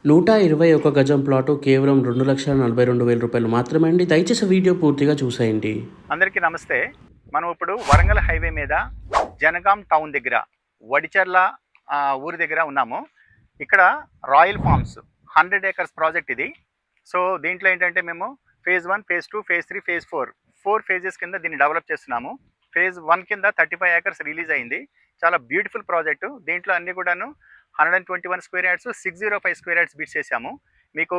121 గజం ప్లాటు కేవలం 2,42,000 రూపాయలు మాత్రమే అండి. దయచేసి వీడియో పూర్తిగా చూసేయండి. అందరికీ నమస్తే. మనం ఇప్పుడు వరంగల్ హైవే మీద జనగాం టౌన్ దగ్గర వడిచర్ల ఊరి దగ్గర ఉన్నాము. ఇక్కడ రాయల్ ఫార్మ్స్ 100 ఏకర్స్ ప్రాజెక్ట్ ఇది. సో దీంట్లో ఏంటంటే మేము phase 1, phase 2, phase 3, phase 4 phases కింద దీన్ని డెవలప్ చేస్తున్నాము. ఫేజ్ 1 కింద 35 ఏకర్స్ రిలీజ్ అయింది. చాలా బ్యూటిఫుల్ ప్రాజెక్టు. దీంట్లో అన్ని కూడాను 121 square yards, 605 square yards bid చేశాము. మీకు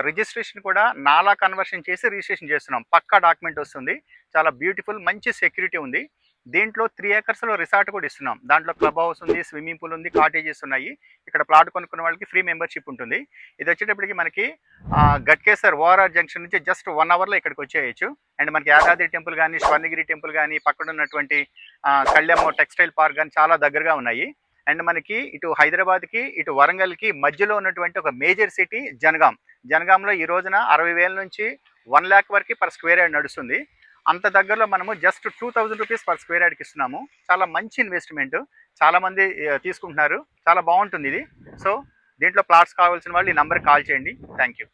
రిజిస్ట్రేషన్ కూడా నాలా కన్వర్షన్ చేసి రిజిస్ట్రేషన్ చేస్తున్నాం. పక్కా డాక్యుమెంట్ వస్తుంది. చాలా బ్యూటిఫుల్, మంచి సెక్యూరిటీ ఉంది. దీంట్లో 3 ఏకర్స్లో రిసార్ట్ కూడా ఇస్తున్నాం. దాంట్లో క్లబ్ హౌస్ ఉంది, స్విమ్మింగ్ పూల్ ఉంది, కాటేజెస్ ఉన్నాయి. ఇక్కడ ప్లాట్ కొనుక్కున్న వాళ్ళకి ఫ్రీ మెంబర్షిప్ ఉంటుంది. ఇది వచ్చేటప్పటికి మనకి గట్కేసర్ ఓఆర్ఆర్ జంక్షన్ నుంచి జస్ట్ 1 అవర్లో ఇక్కడికి వచ్చేయచ్చు. అండ్ మనకి యాదాద్రి టెంపుల్ కానీ, స్వర్ణగిరి టెంపుల్ కానీ, పక్కన ఉన్నటువంటి కళ్యాణ్ టెక్స్టైల్ పార్క్ కానీ చాలా దగ్గరగా ఉన్నాయి. అండ్ మనకి ఇటు హైదరాబాద్కి, ఇటు వరంగల్కి మధ్యలో ఉన్నటువంటి ఒక మేజర్ సిటీ జనగాం. జనగాంలో ఈ రోజున 60,000 నుంచి 1 lakh వరకు పర్ స్క్వేర్ యార్డ్ నడుస్తుంది. అంత దగ్గరలో మనము జస్ట్ 2,000 రూపీస్ పర్ స్క్వేర్ యార్డ్కి ఇస్తున్నాము. చాలా మంచి ఇన్వెస్ట్మెంట్, చాలామంది తీసుకుంటున్నారు. చాలా బాగుంటుంది ఇది. సో దీంట్లో ప్లాట్స్ కావాల్సిన వాళ్ళు ఈ నెంబర్కి కాల్ చేయండి. Thank you.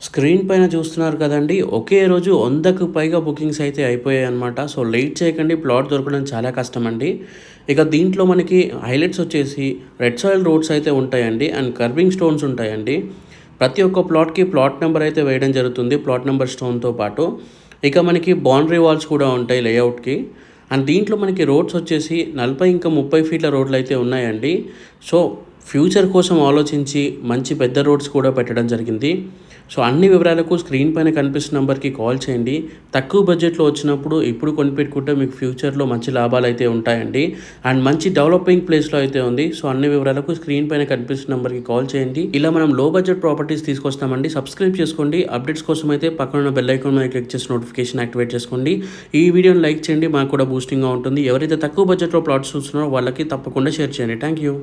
స్క్రీన్ పైన చూస్తున్నారు కదండి, ఒకే రోజు 100కు పైగా బుకింగ్స్ అయితే అయిపోయాయి అనమాట. సో లేట్ చేయకండి, ప్లాట్ దొరకడం చాలా కష్టం అండి. ఇక దీంట్లో మనకి హైలైట్స్ వచ్చేసి రెడ్ సాయిల్ రోడ్స్ అయితే ఉంటాయండి, అండ్ కర్వింగ్ స్టోన్స్ ఉంటాయండి. ప్రతి ఒక్క ప్లాట్కి ప్లాట్ నెంబర్ అయితే వేయడం జరుగుతుంది, ప్లాట్ నెంబర్ స్టోన్తో పాటు. ఇక మనకి బౌండరీ వాల్స్ కూడా ఉంటాయి లేఅవుట్కి. అండ్ దీంట్లో మనకి రోడ్స్ వచ్చేసి 40 ఇంకా 30 ఫీట్ల రోడ్లు అయితే ఉన్నాయండి. సో ఫ్యూచర్ కోసం ఆలోచించి మంచి పెద్ద రోడ్స్ కూడా పెట్టడం జరిగింది. సో అన్ని వివరాలకు స్క్రీన్ పైన కనిపిస్తున్న నెంబర్కి కాల్ చేయండి. తక్కువ బడ్జెట్లో వచ్చినప్పుడు ఇప్పుడు కొనిపెట్టుకుంటే మీకు ఫ్యూచర్లో మంచి లాభాలు అయితే ఉంటాయండి. అండ్ మంచి డెవలపింగ్ ప్లేస్లో అయితే ఉంది. సో అన్ని వివరాలకు స్క్రీన్ పైన కనిపిస్తున్న నెంబర్కి కాల్ చేయండి. ఇలా మనం లో బడ్జెట్ ప్రాపర్టీస్ తీసుకొస్తామండి. సబ్స్క్రైబ్ చేసుకోండి. అప్డేట్స్ కోసం అయితే పక్కన ఉన్న బెల్ ఐకాన్ మీద క్లిక్ చేసి నోటిఫికేషన్ యాక్టివేట్ చేసుకోండి. ఈ వీడియోని లైక్ చేయండి, మాకు కూడా బూస్టింగ్గా ఉంటుంది. ఎవరైతే తక్కువ బడ్జెట్లో ప్లాట్స్ చూస్తున్నారో వాళ్ళకి తప్పకుండా షేర్ చేయండి. Thank you.